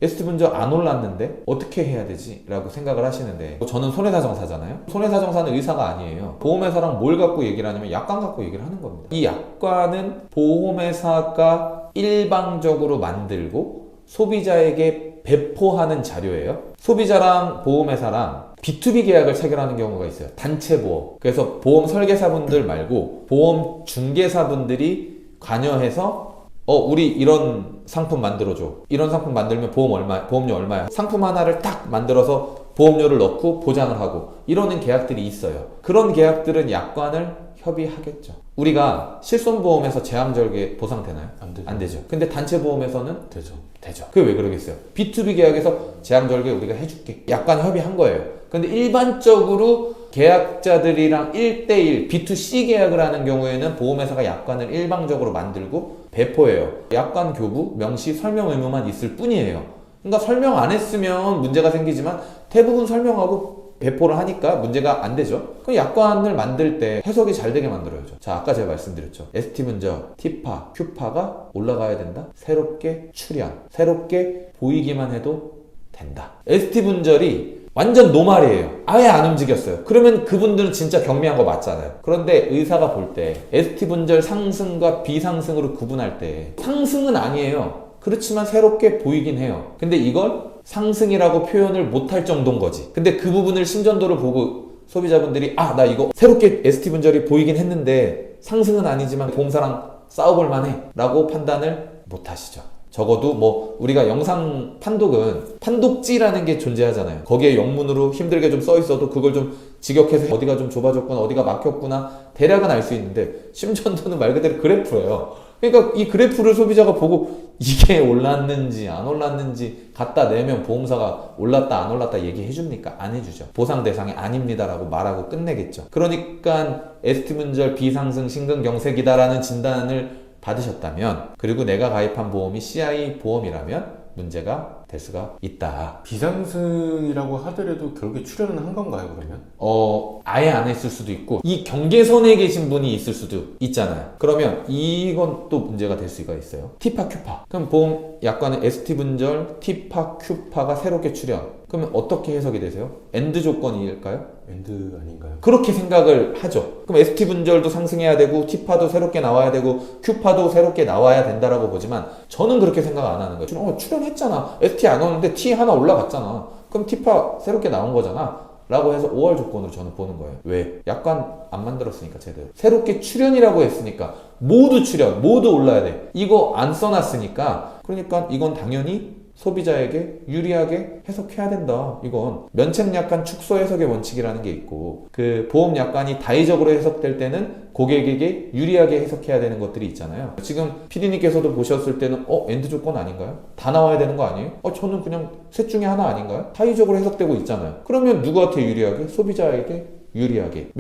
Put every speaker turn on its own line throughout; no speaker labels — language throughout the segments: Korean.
ST분절 안 올랐는데 어떻게 해야 되지? 라고 생각을 하시는데 저는 손해사정사잖아요. 손해사정사는 의사가 아니에요. 보험회사랑 뭘 갖고 얘기를 하냐면 약관 갖고 얘기를 하는 겁니다. 이 약관은 보험회사가 일방적으로 만들고 소비자에게 배포하는 자료예요. 소비자랑 보험회사랑 B2B 계약을 체결하는 경우가 있어요. 단체 보험. 그래서 보험 설계사분들 말고 보험 중개사분들이 관여해서 우리 이런 상품 만들어줘. 이런 상품 만들면 보험료 얼마야? 상품 하나를 딱 만들어서 보험료를 넣고 보장을 하고 이러는 계약들이 있어요. 그런 계약들은 약관을 협의하겠죠. 우리가 실손보험에서 재앙절개 보상되나요?
안 되죠.
안 되죠. 근데 단체보험에서는
되죠.
되죠. 그게 왜 그러겠어요? B2B 계약에서 재앙절개 우리가 해줄게. 약관 협의한 거예요. 근데 일반적으로 계약자들이랑 1대1 B2C 계약을 하는 경우에는 보험회사가 약관을 일방적으로 만들고 배포해요. 약관 교부, 명시, 설명 의무만 있을 뿐이에요. 그러니까 설명 안 했으면 문제가 생기지만 대부분 설명하고 배포를 하니까 문제가 안 되죠. 그럼 약관을 만들 때 해석이 잘 되게 만들어야죠. 자, 아까 제가 말씀드렸죠. ST분절, T파, Q파가 올라가야 된다. 새롭게 출현, 새롭게 보이기만 해도 된다. ST분절이 완전 노말이에요. 아예 안 움직였어요. 그러면 그분들은 진짜 경미한 거 맞잖아요. 그런데 의사가 볼 때 ST분절 상승과 비상승으로 구분할 때 상승은 아니에요. 그렇지만 새롭게 보이긴 해요. 근데 이걸 상승이라고 표현을 못할 정도인 거지. 근데 그 부분을 심전도를 보고 소비자분들이 나 이거 새롭게 ST분절이 보이긴 했는데 상승은 아니지만 보험사랑 싸워볼 만해 라고 판단을 못 하시죠. 적어도 뭐 우리가 영상 판독은 판독지라는 게 존재하잖아요. 거기에 영문으로 힘들게 좀 써 있어도 그걸 좀 직역해서 어디가 좀 좁아졌구나 어디가 막혔구나 대략은 알 수 있는데 심전도는 말 그대로 그래프예요. 그러니까 이 그래프를 소비자가 보고 이게 올랐는지 안 올랐는지 갖다 내면 보험사가 올랐다 안 올랐다 얘기해 줍니까? 안 해주죠. 보상 대상이 아닙니다라고 말하고 끝내겠죠. 그러니까 ST분절 비상승 심근경색이다라는 진단을 받으셨다면 그리고 내가 가입한 보험이 CI 보험이라면 문제가 될 수가 있다.
비상승이라고 하더라도 결국에 출연은 한 건가요, 그러면?
아예 안 했을 수도 있고 이 경계선에 계신 분이 있을 수도 있잖아요. 그러면 이건 또 문제가 될 수가 있어요. T파, Q파. 그럼 보험 약관은 ST분절, T파, Q파가 새롭게 출연. 그러면 어떻게 해석이 되세요? 엔드 조건일까요?
엔드 아닌가요?
그렇게 생각을 하죠. 그럼 ST분절도 상승해야 되고 T파도 새롭게 나와야 되고 Q파도 새롭게 나와야 된다라고 보지만 저는 그렇게 생각 안 하는 거예요. 출연했잖아. ST 안 오는데 T 하나 올라갔잖아. 그럼 T파 새롭게 나온 거잖아. 라고 해서 5월 조건으로 저는 보는 거예요. 왜? 약관 안 만들었으니까 제대로. 새롭게 출연이라고 했으니까 모두 출연, 모두 올라야 돼. 이거 안 써놨으니까 그러니까 이건 당연히 소비자에게 유리하게 해석해야 된다. 이건 면책약관 축소 해석의 원칙이라는 게 있고 그 보험약관이 다의적으로 해석될 때는 고객에게 유리하게 해석해야 되는 것들이 있잖아요. 지금 PD님께서도 보셨을 때는 엔드 조건 아닌가요? 다 나와야 되는 거 아니에요? 저는 그냥 셋 중에 하나 아닌가요? 다의적으로 해석되고 있잖아요. 그러면 누구한테 유리하게? 소비자에게 유리하게.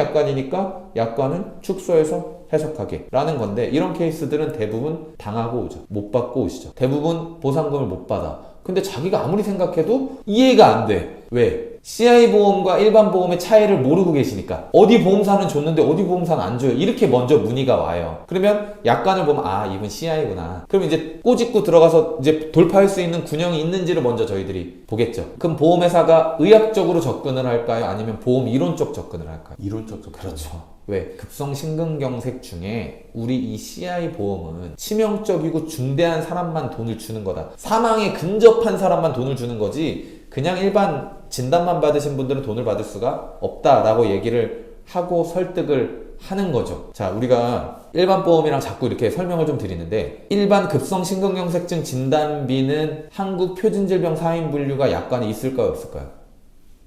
면책약관이니까 약관은 축소해서 해석하게 라는 건데 이런 케이스들은 대부분 당하고 오죠. 못 받고 오시죠. 대부분 보상금을 못 받아. 근데 자기가 아무리 생각해도 이해가 안 돼. 왜? CI 보험과 일반 보험의 차이를 모르고 계시니까 어디 보험사는 줬는데 어디 보험사는 안 줘요. 이렇게 먼저 문의가 와요. 그러면 약관을 보면 이분 CI구나. 그럼 이제 꼬집고 들어가서 이제 돌파할 수 있는 군형이 있는지를 먼저 저희들이 보겠죠. 그럼 보험회사가 의학적으로 접근을 할까요? 아니면 보험 이론적 접근을 할까요?
이론적 접근.
그렇죠. 왜? 급성 심근경색 중에 우리 이 CI 보험은 치명적이고 중대한 사람만 돈을 주는 거다. 사망에 근접한 사람만 돈을 주는 거지 그냥 일반 진단만 받으신 분들은 돈을 받을 수가 없다라고 얘기를 하고 설득을 하는 거죠. 자, 우리가 일반 보험이랑 자꾸 이렇게 설명을 좀 드리는데 일반 급성 심근경색증 진단비는 한국 표준질병 사인 분류가 약관에 있을까요? 없을까요?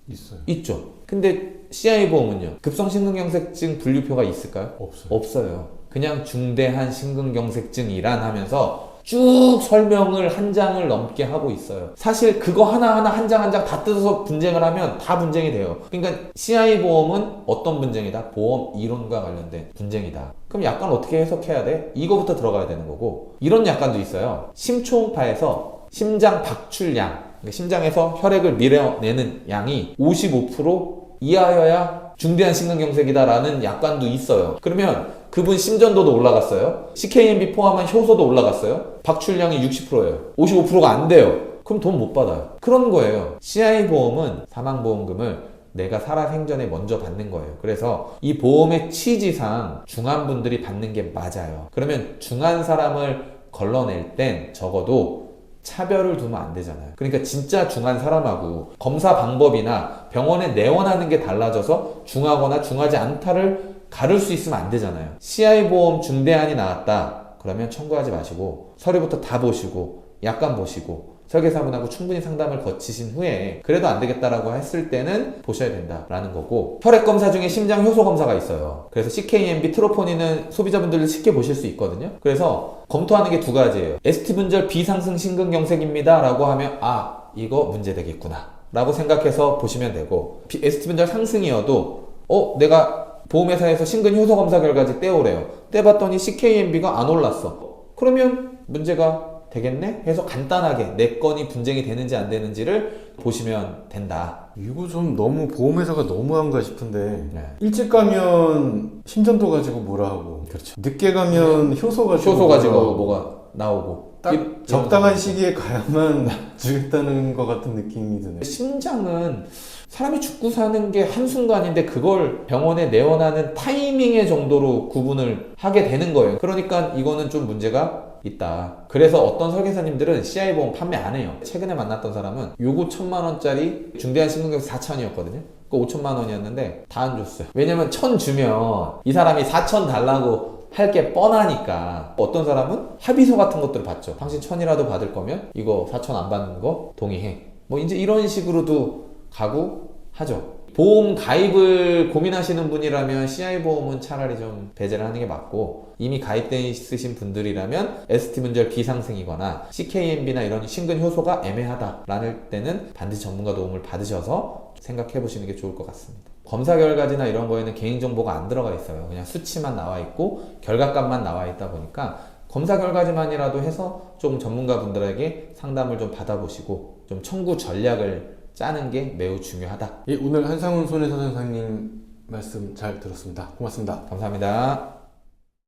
있어요.
있죠. 근데 CI 보험은요? 급성 심근경색증 분류표가 있을까요?
없어요.
없어요. 그냥 중대한 심근경색증이란 하면서 쭉 설명을 한 장을 넘게 하고 있어요. 사실 그거 하나하나 한 장 한 장 다 뜯어서 분쟁을 하면 다 분쟁이 돼요. 그러니까 CI 보험은 어떤 분쟁이다? 보험 이론과 관련된 분쟁이다. 그럼 약관 어떻게 해석해야 돼? 이거부터 들어가야 되는 거고 이런 약관도 있어요. 심초음파에서 심장 박출량 심장에서 혈액을 밀어내는 양이 55% 이하여야 중대한 심근경색이다라는 약관도 있어요. 그러면 그분 심전도도 올라갔어요. CKMB 포함한 효소도 올라갔어요. 박출량이 60%예요. 55%가 안 돼요. 그럼 돈 못 받아요. 그런 거예요. CI 보험은 사망보험금을 내가 살아생전에 먼저 받는 거예요. 그래서 이 보험의 취지상 중한 분들이 받는 게 맞아요. 그러면 중한 사람을 걸러낼 땐 적어도 차별을 두면 안 되잖아요. 그러니까 진짜 중한 사람하고 검사 방법이나 병원에 내원하는 게 달라져서 중하거나 중하지 않다를 가를 수 있으면 안 되잖아요. CI보험 중대한이 나왔다. 그러면 청구하지 마시고 서류부터 다 보시고 약관 보시고 설계사분하고 충분히 상담을 거치신 후에 그래도 안 되겠다라고 했을 때는 보셔야 된다라는 거고, 혈액검사 중에 심장 효소 검사가 있어요. 그래서 CKMB, 트로포닌은 소비자분들도 쉽게 보실 수 있거든요. 그래서 검토하는 게 두 가지예요. ST분절 비상승 심근경색입니다 라고 하면 아 이거 문제되겠구나 라고 생각해서 보시면 되고, ST분절 상승이어도 내가 보험회사에서 심근효소 검사 결과지 떼오래요. 떼봤더니 CKMB가 안 올랐어. 그러면 문제가 되겠네? 해서 간단하게 내 건이 분쟁이 되는지 안 되는지를 보시면 된다.
이거 좀 너무 보험회사가 너무한가 싶은데
네.
일찍 가면 심전도 가지고 뭐라 하고
그렇죠.
늦게 가면 효소 가지고
효소 가지고
뭐라 하고.
뭐가 나오고
딱
이런
적당한
거.
시기에 가야만 주겠다는 것 같은 느낌이 드네.
심장은 사람이 죽고 사는 게 한순간인데 그걸 병원에 내원하는 타이밍의 정도로 구분을 하게 되는 거예요. 그러니까 이거는 좀 문제가 있다. 그래서 어떤 설계사님들은 CI보험 판매 안 해요. 최근에 만났던 사람은 요거 1,000만원짜리 중대한 심근경색 4,000이었거든요. 그 5천만 원이었는데 다 안 줬어요. 왜냐면 1,000 주면 이 사람이 4,000 달라고 할 게 뻔하니까. 어떤 사람은 합의서 같은 것들을 받죠. 당신 1,000이라도 받을 거면 이거 4,000 안 받는 거 동의해. 뭐 이제 이런 식으로도 가고 하죠. 보험 가입을 고민하시는 분이라면 CI보험은 차라리 좀 배제를 하는 게 맞고, 이미 가입돼 있으신 분들이라면 ST분절 비상승이거나 CKMB나 이런 심근 효소가 애매하다라는 때는 반드시 전문가 도움을 받으셔서 생각해 보시는 게 좋을 것 같습니다. 검사 결과지나 이런 거에는 개인정보가 안 들어가 있어요. 그냥 수치만 나와 있고 결과값만 나와 있다 보니까 검사 결과지만이라도 해서 좀 전문가분들에게 상담을 좀 받아보시고 좀 청구 전략을 짜는 게 매우 중요하다.
예, 오늘 한상훈 손해사 선생님 말씀 잘 들었습니다. 고맙습니다.
감사합니다.